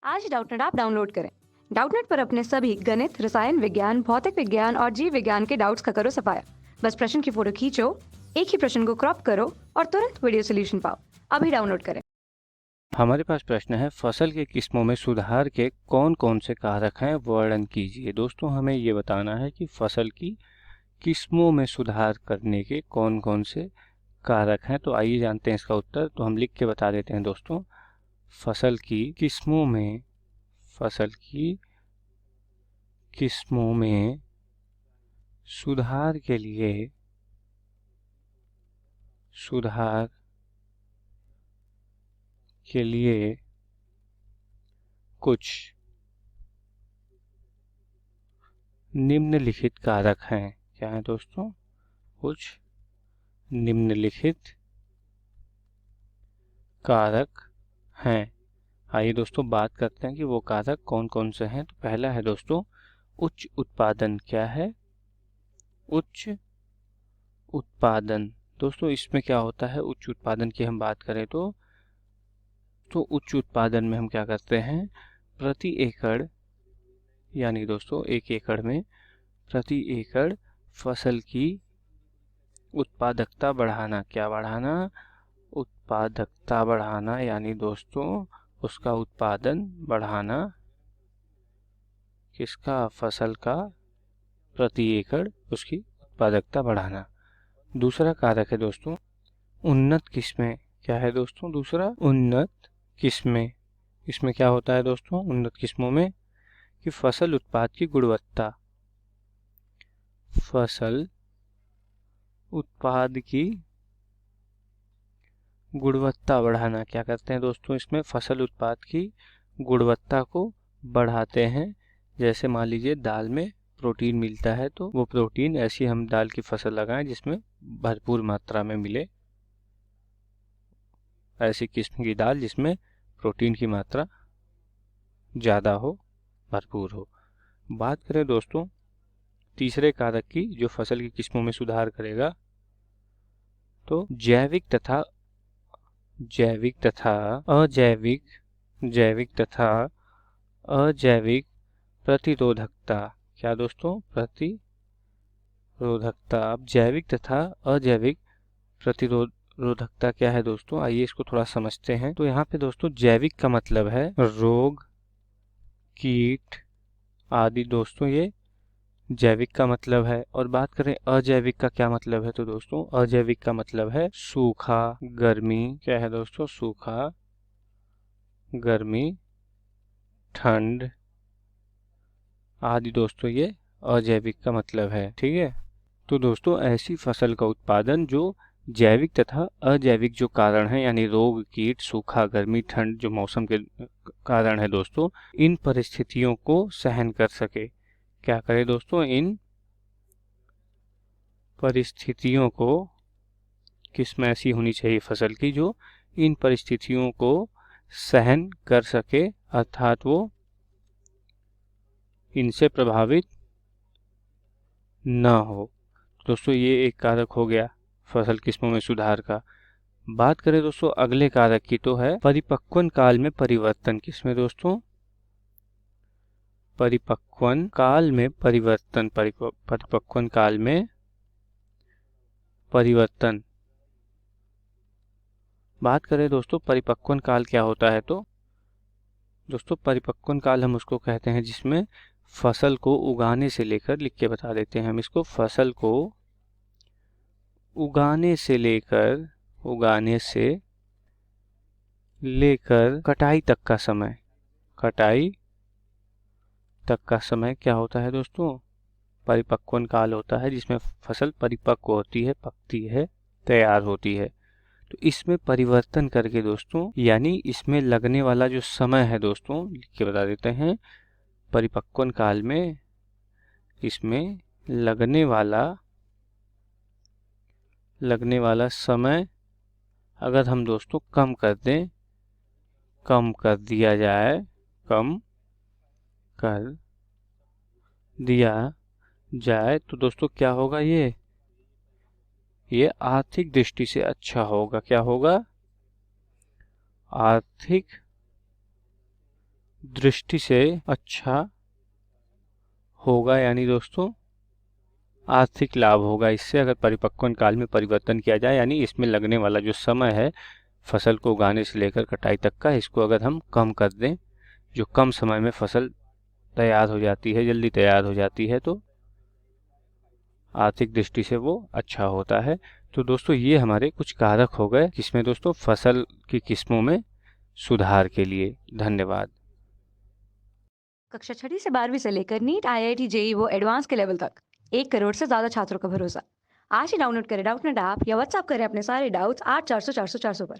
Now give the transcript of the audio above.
आज Doubtnut app download करें। Doubtnut पर अपने सभी गणित, रसायन विज्ञान, भौतिक विज्ञान और जीव विज्ञान के डाउट्स का करो सफाया। बस प्रश्न की फोटो खींचो, एक ही प्रश्न को क्रॉप करो और तुरंत वीडियो सोल्यूशन पाओ। अभी डाउनलोड करें। हमारे पास प्रश्न है, फसल के किस्मों में सुधार के कौन कौन से कारक हैं, वर्णन कीजिए। दोस्तों, हमें ये बताना है कि फसल की किस्मों में सुधार करने के कौन कौन से कारक हैं। तो आइए जानते हैं इसका उत्तर। तो हम लिख के बता देते हैं दोस्तों। फसल की किस्मों में सुधार के लिए कुछ निम्नलिखित कारक हैं। क्या है दोस्तों? कुछ निम्नलिखित कारक हैं। आइए दोस्तों बात करते हैं कि वो कारक कौन कौन से हैं। तो पहला है दोस्तों उच्च उत्पादन। क्या है? उच्च उत्पादन। दोस्तों इसमें क्या होता है? उच्च उत्पादन की हम बात करें तो उच्च उत्पादन में हम क्या करते हैं? प्रति एकड़, यानी दोस्तों एक एकड़ में प्रति एकड़ फसल की उत्पादकता बढ़ाना। क्या बढ़ाना? उत्पादकता बढ़ाना, यानी दोस्तों उसका उत्पादन बढ़ाना। किसका? फसल का प्रति एकड़ उसकी उत्पादकता बढ़ाना। दूसरा कारक है दोस्तों उन्नत किस्में। क्या है दोस्तों? दूसरा उन्नत किस्में। इसमें क्या होता है दोस्तों उन्नत किस्मों में? कि फसल उत्पाद की गुणवत्ता, फसल उत्पाद की गुणवत्ता बढ़ाना। क्या करते हैं दोस्तों इसमें? फसल उत्पाद की गुणवत्ता को बढ़ाते हैं। जैसे मान लीजिए दाल में प्रोटीन मिलता है, तो वो प्रोटीन ऐसी हम दाल की फसल लगाएं जिसमें भरपूर मात्रा में मिले। ऐसी किस्म की दाल जिसमें प्रोटीन की मात्रा ज़्यादा हो, भरपूर हो। बात करें दोस्तों तीसरे कारक की जो फसल की किस्मों में सुधार करेगा, तो जैविक तथा अजैविक प्रतिरोधकता। क्या दोस्तों? प्रतिरोधकता। अब जैविक तथा अजैविक प्रतिरोधकता क्या है दोस्तों? आइए इसको थोड़ा समझते हैं। तो यहाँ पे दोस्तों जैविक का मतलब है रोग, कीट आदि। दोस्तों ये जैविक का मतलब है। और बात करें अजैविक का क्या मतलब है, तो दोस्तों अजैविक का मतलब है सूखा, गर्मी। क्या है दोस्तों? सूखा, गर्मी, ठंड आदि। दोस्तों ये अजैविक का मतलब है। ठीक है। तो दोस्तों ऐसी फसल का उत्पादन जो जैविक तथा अजैविक जो कारण है, यानी रोग, कीट, सूखा, गर्मी, ठंड जो मौसम के कारण है दोस्तों, इन परिस्थितियों को सहन कर सके। क्या करे दोस्तों? इन परिस्थितियों को, किस्म ऐसी होनी चाहिए फसल की जो इन परिस्थितियों को सहन कर सके, अर्थात वो इनसे प्रभावित न हो। दोस्तों ये एक कारक हो गया फसल किस्मों में सुधार का। बात करें दोस्तों अगले कारक की, तो है परिपक्वन काल में परिवर्तन। किसमें दोस्तों? परिपक्वन काल में परिवर्तन। परिपक्वन काल में परिवर्तन। बात करें दोस्तों परिपक्वन काल क्या होता है, तो दोस्तों परिपक्वन काल हम उसको कहते हैं जिसमें फसल को उगाने से लेकर, लिख के बता देते हैं हम इसको, फसल को उगाने से लेकर कटाई तक का समय, क्या होता है दोस्तों? परिपक्वन काल होता है जिसमें फसल परिपक्व होती है, पकती है, तैयार होती है। तो इसमें परिवर्तन करके दोस्तों, यानी इसमें लगने वाला जो समय है दोस्तों, लिख के बता देते हैं। परिपक्वन काल में इसमें लगने वाला समय अगर हम दोस्तों कम कर दें, कम कर दिया जाए, तो दोस्तों क्या होगा? ये आर्थिक दृष्टि से अच्छा होगा। क्या होगा? आर्थिक दृष्टि से अच्छा होगा, यानी दोस्तों आर्थिक लाभ होगा इससे अगर परिपक्वन काल में परिवर्तन किया जाए, यानी इसमें लगने वाला जो समय है फसल को उगाने से लेकर कटाई तक का, इसको अगर हम कम कर दें, जो कम समय में फसल तैयार हो जाती है, जल्दी तैयार हो जाती है, तो आर्थिक दृष्टि से वो अच्छा होता है। तो दोस्तों ये हमारे कुछ कारक हो गए जिसमें दोस्तों फसल की किस्मों में सुधार के लिए। धन्यवाद। कक्षा 6वीं से 12वीं से लेकर नीट, IIT, जेईई वो एडवांस के लेवल तक 1 करोड़ से ज्यादा छात्रों का भरोसा। आज ही डाउनलोड करें डाउटनेट ऐप या व्हाट्सएप करें अपने सारे डाउट्स 8400 400 400 पर।